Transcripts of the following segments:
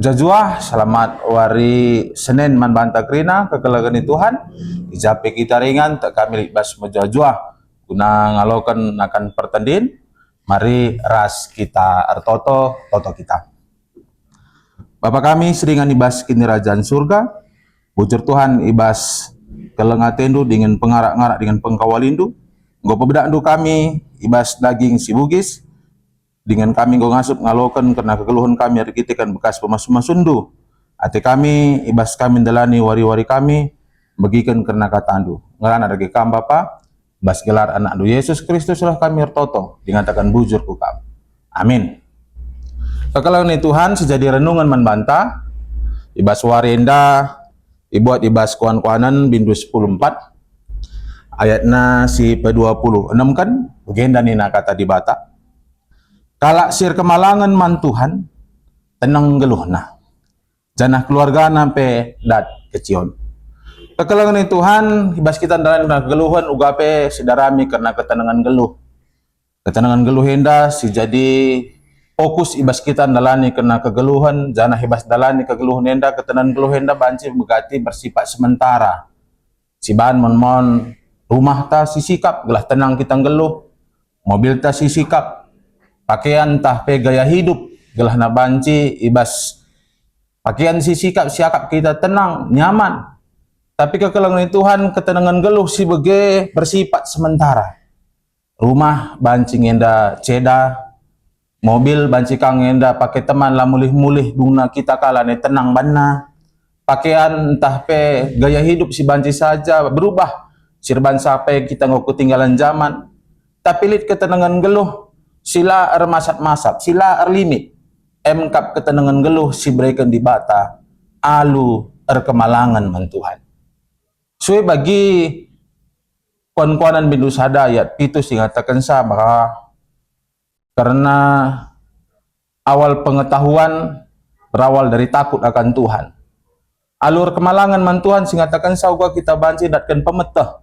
Jajuah, selamat wari Senin man banta krina kekelagan Tuhan. Ijape kita ringan tak kami libas mejajuah guna ngalokan akan pertandin. Mari ras kita artoto toto kita. Bapak kami seringan ibas kini kerajaan surga. Bujur Tuhan ibas kelengatendu dengan pengarak-ngarak dengan pengkawalindu. Gopo bedandu kami ibas daging si bugis. Dengan kami go ngasup ngalokan karena kegeluhan kami hari kita kan bekas pemasuk-masundu. Ati kami ibas kami dalani wari-wari kami bagikan karena katandu. Ngarana dagi kam Bapa bas gelar anak du Yesus Kristus lah kami ertoto dingatakan bujur ku kam. Amin. Kekalahan Tuhan sejadi renungan membantah ibas warenda ibuat ibas kuan-kuanan bindu 14 ayatna si pe-26 kan begenda nina kata di Batak. Kalak sir kemalangan man Tuhan, tenang geluhna. Janah keluarga nampe dat kecion. Kekelangan Tuhan, ibas kita dalam geluhan ugape sidarami karena ketenangan geluh. Ketenangan geluh hendak si jadi fokus ibas kita dalani karena kegeluhan, janah ibas dalani kegeluhan hendak ketenangan geluh hendak banci begati bersifat sementara. Si bahan mon rumah ta si sikap gelah tenang kita geluh, mobil ta si sikap pakaian tah pe gaya hidup gelah na banci ibas pakaian si sikap siakap kita tenang nyaman, tapi kekelangan Tuhan ketenangan geluh si bege bersifat sementara. Rumah banci ngenda ceda, mobil banci kang ngenda pakai teman lah mulih-mulih dungna kita kalane tenang banna, pakaian tah pe gaya hidup si banci saja berubah sirban sampai kita ngoku tinggalan zaman, tapi lit ketenangan geluh sila masat-masat, sila limit. Emkap ketenangan geluh si berikan di bata, alu kemalangan man Tuhan. Suwe bagi kuan-kuanan bindu sada ayat itu singatakan sa maka karena awal pengetahuan berawal dari takut akan Tuhan. Alur kemalangan man Tuhan singatakan sa uga kita banci datkan pemeteh.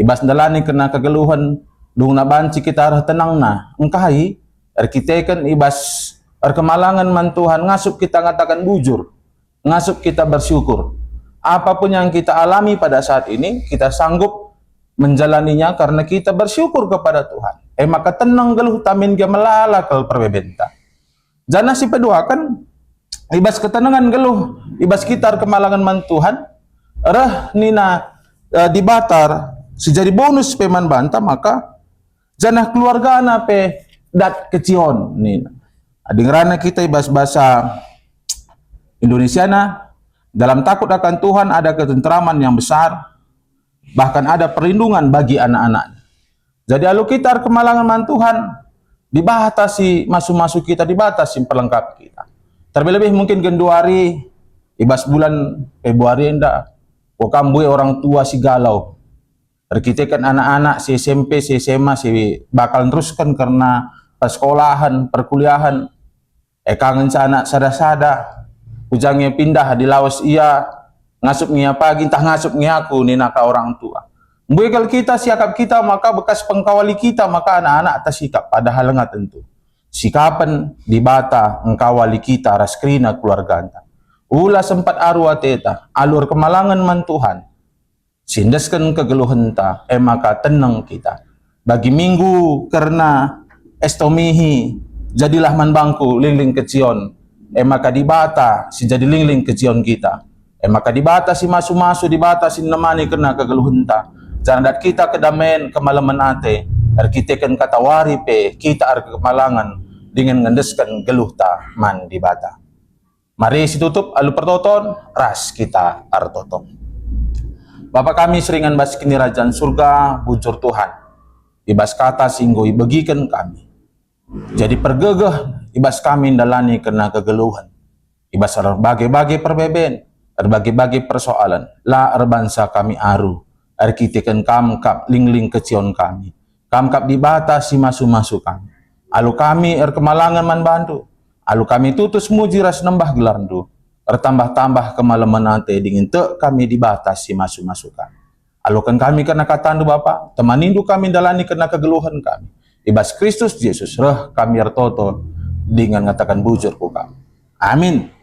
Ibas dalani kena kegeluhan dung na banci kita arah tenang na engkai kita kan ibas kemalangan man Tuhan ngasup kita ngatakan bujur, ngasup kita bersyukur. Apapun yang kita alami pada saat ini kita sanggup menjalaninya karena kita bersyukur kepada Tuhan. Maka tenang geluh tamin dia melala kal perbebenta. Jana si pedua kan ibas ketenangan geluh ibas kita kemalangan man Tuhan reh nina dibatar sejadi bonus peman banta maka janah keluarga na pe dat kecion nih. Adingrana kita ibas bahasa Indonesia na dalam takut akan Tuhan ada ketentraman yang besar, bahkan ada perlindungan bagi anak-anak. Jadi alu kita kemalangan man Tuhan dibatasi masuk-masuk kita dibatasi perlengkap kita. Terlebih mungkin genduari ibas bulan Februari endak wakambui orang tua si galau. Kita kan anak-anak si SMP, si SMA, si bakal teruskan karena persekolahan, perkuliahan. Kangen sa anak sada-sada, ujangnya pindah di lawas ia, ngasup ngia pagi, entah ngasup ngia aku, ni naka orang tua. Mbekal kita, siakap kita, maka bekas pengkawali kita, maka anak-anak atas sikap, padahal enggak tentu. Sikapan di bata, engkawali kita, raskrina keluarga anta. Ula sempat arwah teta, alur kemalangan man Tuhan. Sindaskan kegeluhan ta, maka tenang kita. Bagi minggu karena estomihi, jadilah man bangku lingling kecion. Maka dibata si jadi lingling kecion kita. Maka dibata si masu-masu dibata si nemani karena kegeluhan ta. Jangan dat kita kedamaian kemalaman ate. Kita kan kata wari pe kita ar kemalangan dengan ngendeskan geluh ta man dibata. Mari situtup alu pertoton ras kita artoto. Bapak kami seringan bas kini kerajaan surga bujur Tuhan. Ibas kata singgo bagikan kami. Jadi pergegeh ibas kami dalani kena kegeluhan. Ibas berbagai-bagai perbeben, berbagai-bagai persoalan. La erbansa kami aru. Arkitekan kamkap lingling kecion kami. Kamkap dibatasi masu-masu kami. Alu kami kemalangan man bantu. Alu kami tutus mujiras nembah gelarndu. Bertambah-tambah kemalaman nanti dingin te kami dibatasi masuk-masukan. Alukan kami karena katandu Bapa, temanindu kami dalani karena kegeluhan kami. Ibas Kristus Yesus reh kami ertoto dengan ngatakan bujur ku kami. Amin.